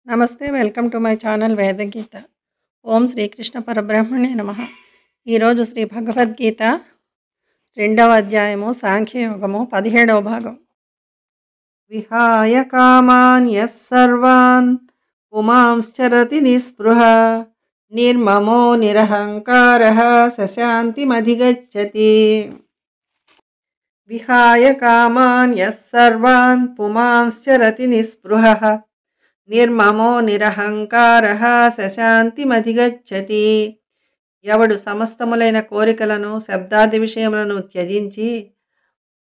నమస్తే welcome to my channel వేదగీత. ఓం శ్రీకృష్ణ పరబ్రహ్మణే నమః. ఈరోజు శ్రీ భగవద్గీత 2వ అధ్యాయము సాంఖ్యయోగము 17వ భాగం. విహాయ కామాన్ యస్ సర్వాన్ పుమాంశ్చరతి నిస్పృహ నిర్మమో నిరహంకారః సశాంతిమధిగచ్చతి. విహాయ కామాన్ యస్ సర్వాన్ పుమాంశ్చరతి నిస్పృహ నిర్మమో నిరహంకారః సశాంతిమధిగచ్చతి. ఎవడు సమస్తములైన కోరికలను శబ్దాది విషయములను త్యజించి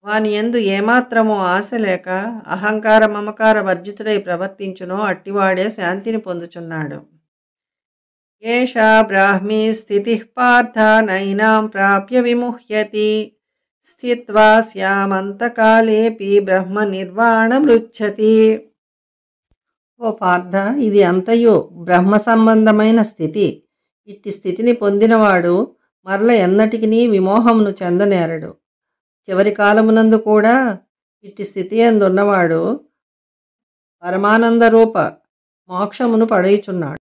వాని యందు ఏమాత్రమో ఆశ లేక అహంకార మమకార వర్జితుడై ప్రవర్తించునో అట్టివాడే శాంతిని పొందుచున్నాడు. ఏషా బ్రాహ్మీ స్థితిః పార్థ నైనాం ప్రాప్య విముహ్యతి స్థిత్వా స్యామంతకాలేపి బ్రహ్మ నిర్వాణమృచ్చతి. ఓ పార్థ, ఇది అంతయు బ్రహ్మ సంబంధమైన స్థితి. ఇట్టి స్థితిని పొందినవాడు మరల ఎన్నటికి విమోహమును చెందనేరడు. చివరి కాలమునందు కూడా ఇట్టి స్థితి ఎందున్నవాడు పరమానంద రూప మోక్షమును పడయుచున్నాడు.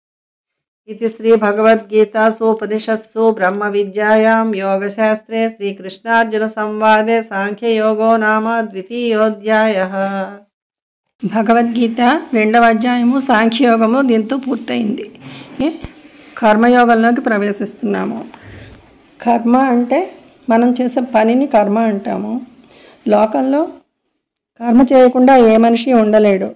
ఇది శ్రీ భగవద్గీతాసూపనిషత్సు బ్రహ్మ విద్యాయాం యోగశాస్త్రే శ్రీకృష్ణార్జున సంవాదే సాంఖ్యయోగో నామ ద్వితీయోధ్యాయః. భగవద్గీత 2వ అధ్యాయము సాంఖ్యయోగము దీంతో పూర్తయింది. కర్మయోగంలోకి ప్రవేశిస్తున్నాము. కర్మ అంటే మనం చేసే పనిని కర్మ అంటాము. లోకంలో కర్మ చేయకుండా ఏ మనిషి ఉండలేడు.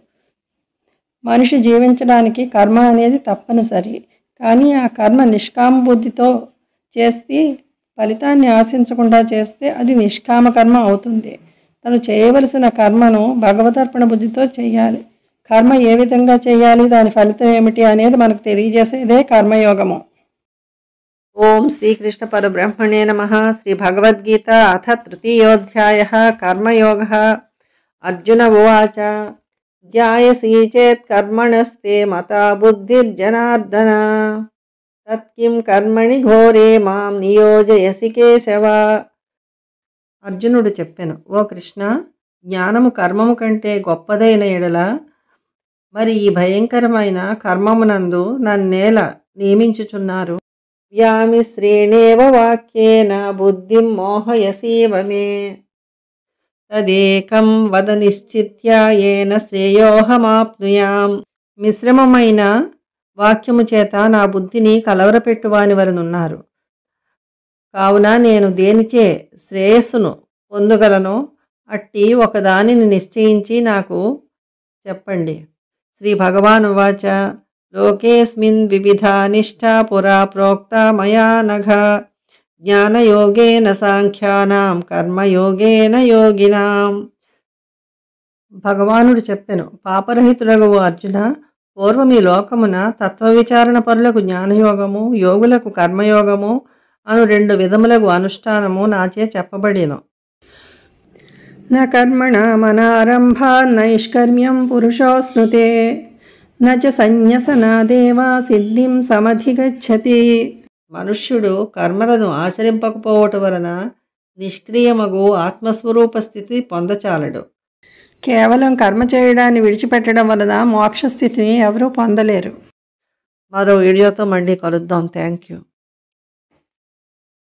మనిషి జీవించడానికి కర్మ అనేది తప్పనిసరి. కానీ ఆ కర్మ నిష్కామ బుద్ధితో చేసి ఫలితాన్ని ఆశించకుండా చేస్తే అది నిష్కామ కర్మ అవుతుంది. తను చేయవలసిన కర్మను భగవదర్పణ బుద్ధితో చేయాలి. కర్మ ఏ విధంగా చేయాలి, దాని ఫలితం ఏమిటి అనేది మనకు తెలియజేసేదే కర్మయోగము. ఓం శ్రీకృష్ణ పరబ్రహ్మణే నమః. శ్రీ భగవద్గీత అథ తృతీయోధ్యాయః కర్మయోగః. అర్జున ఉవాచ ధ్యాయసి చేత్ కర్మణస్తే మతా బుద్ధిర్జనార్దన తత్కిం కర్మణి ఘోరే మాం నియోజయసి కేశవ. అర్జునుడు చెప్పెను, ఓ కృష్ణ, జ్ఞానము కర్మము కంటే గొప్పదైన ఎడల మరి ఈ భయంకరమైన కర్మమునందు నన్నేల నియమించుచున్నారు. వ్యామిశ్రేణేవ వాక్యేన బుద్ధిం మోహయసీవ మే తదేకం వద నిశ్చిత్య ఏన శ్రేయోహమాప్నుయాం. మిశ్రమమైన వాక్యము చేత నా బుద్ధిని కలవరపెట్టువాని వలనున్నారు. కావున నేను దేనిచే శ్రేయస్సును పొందగలను అట్టి ఒకదానిని నిశ్చయించి నాకు చెప్పండి. శ్రీ భగవాన్ ఉవాచ లోకేస్మిన్ వివిధా నిష్ఠా పురా ప్రోక్త మయా నఘ జ్ఞానయోగేన సాంఖ్యానాం కర్మయోగేన యోగినాం. భగవానుడు చెప్పెను, పాపరహితుడగు అర్జున, పూర్వం ఈ లోకమున తత్వవిచారణ పరులకు జ్ఞానయోగము, యోగులకు కర్మయోగము అను 2 విధములకు అనుష్ఠానము నాచే చెప్పబడిను. న కర్మణ మనారంభా నైష్కర్మ్యం పురుషోస్నుతే నచ సన్యసనాదేవా సిద్ధిం సమధిగచ్చతి. మనుష్యుడు కర్మలను ఆచరింపకపోవటం వలన నిష్క్రియమగు ఆత్మస్వరూప స్థితి పొందచాలడు. కేవలం కర్మ చేయడాన్ని విడిచిపెట్టడం వలన మోక్ష స్థితిని ఎవరూ పొందలేరు. మరో వీడియోతో మళ్ళీ కలుద్దాం. Thank you.